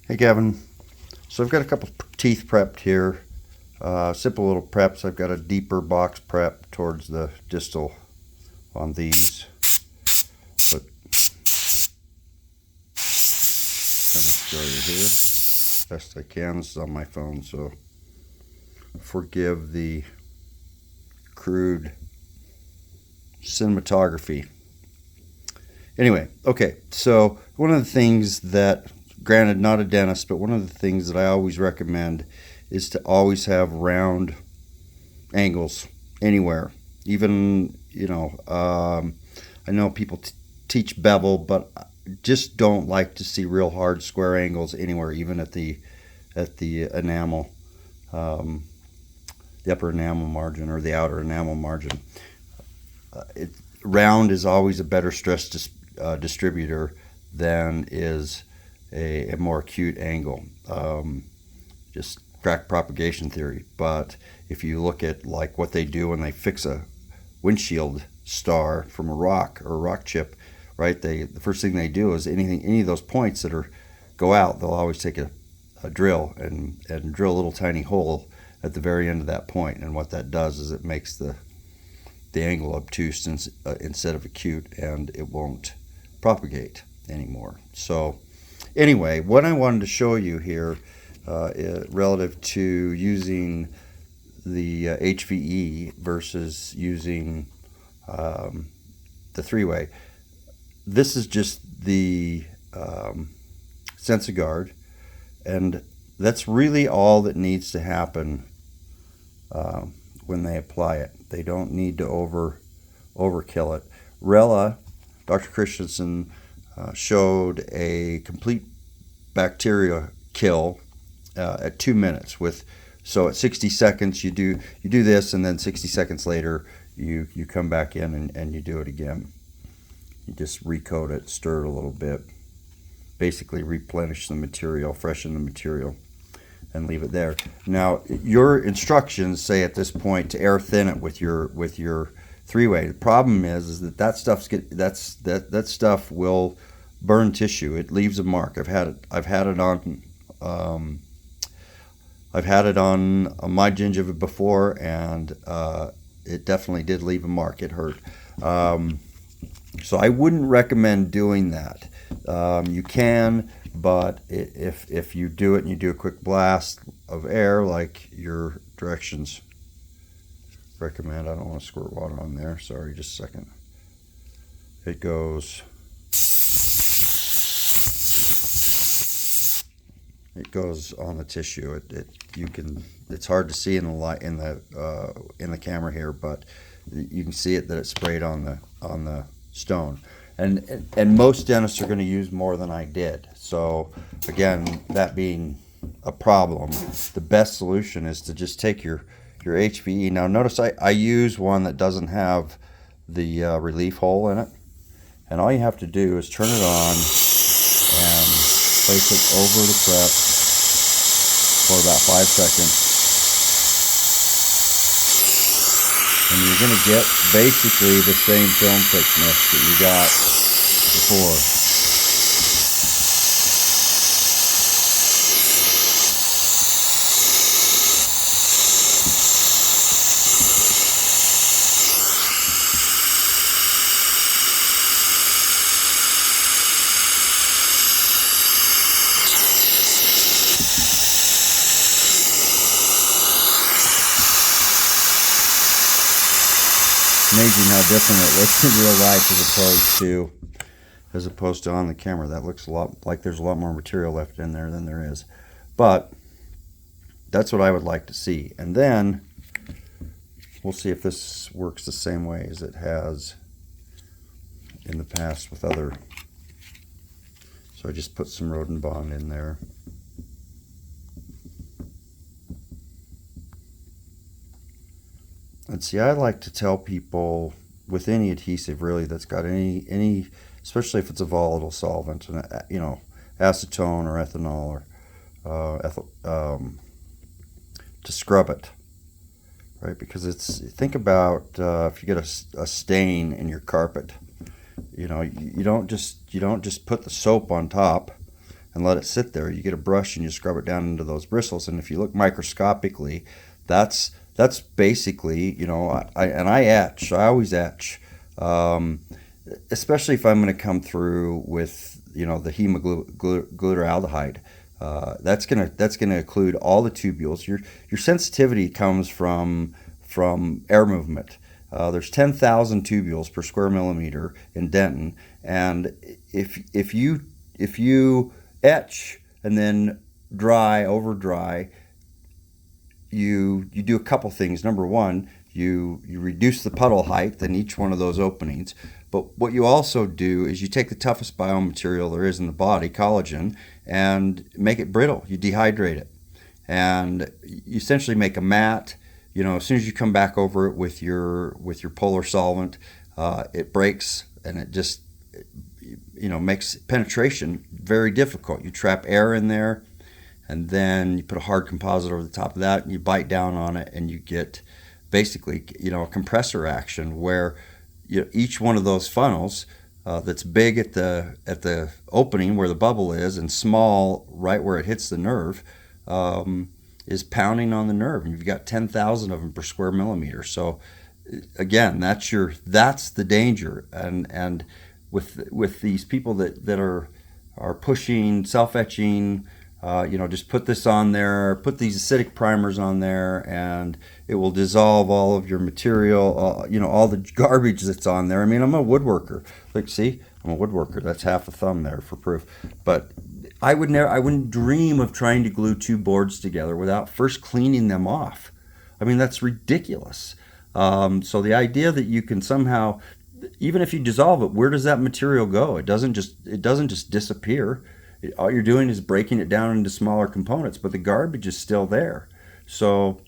Hey Gavin, so I've got a couple teeth prepped here. Simple little preps. I've got a deeper box prep towards the distal on these. But I'm going to show you here best I can. This is on my phone, so forgive the crude cinematography. Anyway, okay, so one of the things that, granted not a dentist, but one of the things that I always recommend is to always have round angles anywhere. Even, I know people teach bevel, but just don't like to see real hard square angles anywhere, even at the enamel, the upper enamel margin or the outer enamel margin. Round is always a better stress distributor than is a more acute angle. Just crack propagation theory. But if you look at like what they do when they fix a windshield star from a rock or a rock chip, right? The first thing they do is any of those points that go out, they'll always take a drill and drill a little tiny hole at the very end of that point. And what that does is it makes the angle obtuse instead of acute, and it won't propagate anymore. So anyway, what I wanted to show you here relative to using the HVE versus using the three-way. This is just the SensiGuard, and that's really all that needs to happen when they apply it. They don't need to overkill it. Rella, Dr. Christensen, showed a complete bacteria kill at 2 minutes. So at 60 seconds you do this, and then 60 seconds later you come back in and you do it again. You just recoat it, stir it a little bit, basically replenish the material, freshen the material, and leave it there. Now, your instructions say at this point to air thin it with your three-way. The problem is that that stuff will burn tissue. It leaves a mark. I've had it on my gingiva before, and it definitely did leave a mark. It hurt. So I wouldn't recommend doing that. You can, but if you do it and you do a quick blast of air like your directions recommend, I don't want to squirt water on there, sorry, just a second. It goes on the tissue. It's hard to see in the light in the camera here, but you can see it that it's sprayed on the stone. And most dentists are going to use more than I did. So again, that being a problem, the best solution is to just take your HVE. Now notice I use one that doesn't have the relief hole in it, and all you have to do is turn it on and place it over the prep for about 5 seconds, and you're going to get basically the same film thickness that you got before. Amazing how different it looks in real life as opposed to on the camera. That looks a lot like there's a lot more material left in there than there is. But that's what I would like to see. And then we'll see if this works the same way as it has in the past with other. So I just put some Rodin Bond in there. And see, I like to tell people with any adhesive really that's got any, especially if it's a volatile solvent, acetone or ethanol or to scrub it, right? Because think about if you get a stain in your carpet, you don't just put the soap on top and let it sit there. You get a brush and you scrub it down into those bristles, and if you look microscopically, that's basically, you know, I etch. I always etch, especially if I'm going to come through with, you know, the hemoglutaraldehyde. That's gonna include all the tubules. Your sensitivity comes from air movement. There's 10,000 tubules per square millimeter in dentin, and if you etch and then over dry, you do a couple things. Number one, you reduce the puddle height in each one of those openings. But what you also do is you take the toughest biomaterial there is in the body, collagen, and make it brittle. You dehydrate it, and you essentially make a mat. You know, as soon as you come back over it with your polar solvent, it breaks, and it just, you know, makes penetration very difficult. You trap air in there, and then you put a hard composite over the top of that, and you bite down on it, and you get basically, you know, a compressor action where, you know, each one of those funnels that's big at the opening where the bubble is and small right where it hits the nerve is pounding on the nerve, and you've got 10,000 of them per square millimeter. So again, that's the danger, and with these people that are pushing self-etching, you know, just put this on there, put these acidic primers on there, and it will dissolve all of your material, you know, all the garbage that's on there. I mean, I'm a woodworker. Like, see, I'm a woodworker. That's half a thumb there for proof. But I wouldn't dream of trying to glue two boards together without first cleaning them off. I mean, that's ridiculous. So the idea that you can somehow, even if you dissolve it, where does that material go? It doesn't just disappear. All you're doing is breaking it down into smaller components, but the garbage is still there. So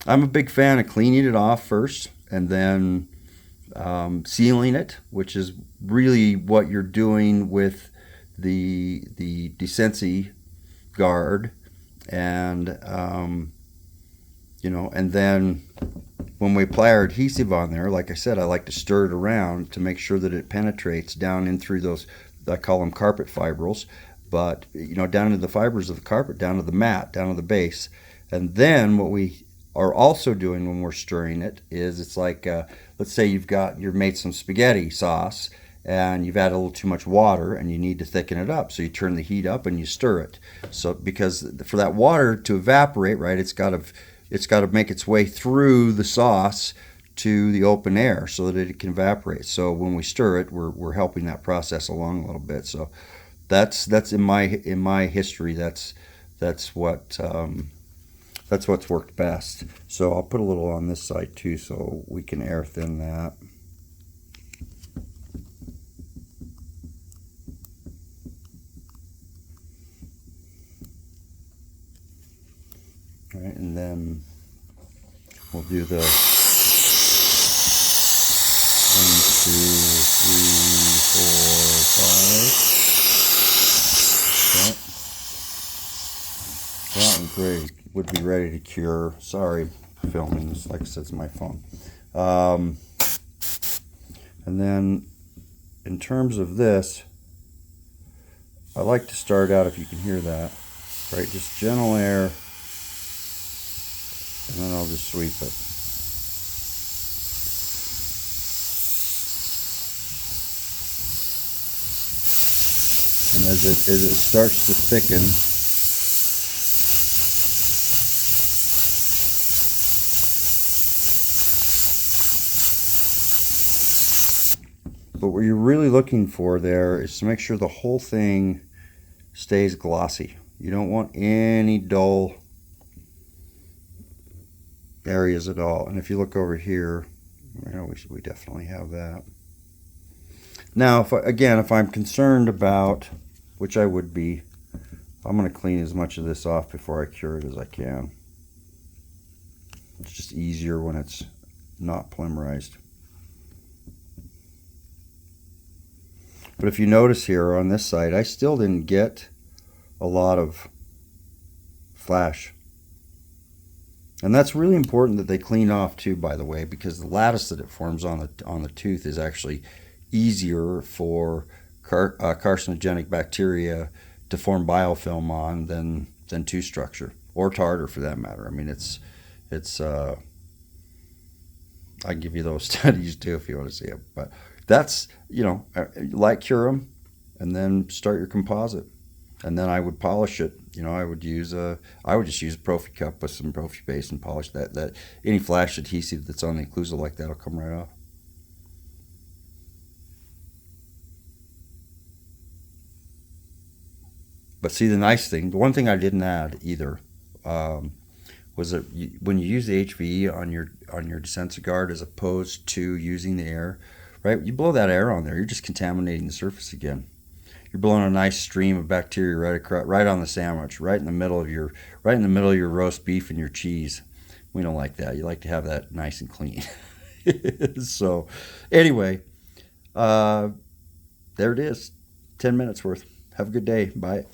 I'm a big fan of cleaning it off first and then sealing it, which is really what you're doing with the Desensi guard, and you know, and then when we apply our adhesive on there, like I said, I like to stir it around to make sure that it penetrates down in through those, I call them carpet fibrils, but, you know, down into the fibers of the carpet, down to the mat, down to the base. And then what we are also doing when we're stirring it is, it's like, let's say you've made some spaghetti sauce and you've added a little too much water and you need to thicken it up. So you turn the heat up and you stir it. So because for that water to evaporate, right, it's got to make its way through the sauce to the open air so that it can evaporate. So when we stir it, we're helping that process along a little bit. So that's in my history. That's what's worked best. So I'll put a little on this side too, so we can air thin that. All right, and then we'll do the 1, 2, 3, 4, 5. That one great. Would be ready to cure. Sorry, filming this. Like I said, it's my phone. And then in terms of this, I like to start out, if you can hear that, right? Just gentle air, and then I'll just sweep it. And as it starts to thicken, but what you're really looking for there is to make sure the whole thing stays glossy. You don't want any dull areas at all. And if you look over here, you know, we definitely have that. Now, if I'm concerned about, which I would be, I'm going to clean as much of this off before I cure it as I can. It's just easier when it's not polymerized. But if you notice here on this side, I still didn't get a lot of flash. And that's really important that they clean off too, by the way, because the lattice that it forms on the tooth is actually easier for carcinogenic bacteria to form biofilm on than two structure or tartar for that matter. I mean, it's I can give you those studies too if you want to see them. But that's, light cure them, and then start your composite. And then I would polish it. I would just use a Profi cup with some Profi base and polish that. That any flash adhesive that's on the occlusal like that will come right off. But see, the nice thing, the one thing I didn't add either, was that when you use the HVE on your sensor guard as opposed to using the air, right? You blow that air on there, you're just contaminating the surface again. You're blowing a nice stream of bacteria right on the sandwich, right in the middle of your roast beef and your cheese. We don't like that. You like to have that nice and clean. So, anyway, there it is. 10 minutes worth. Have a good day. Bye.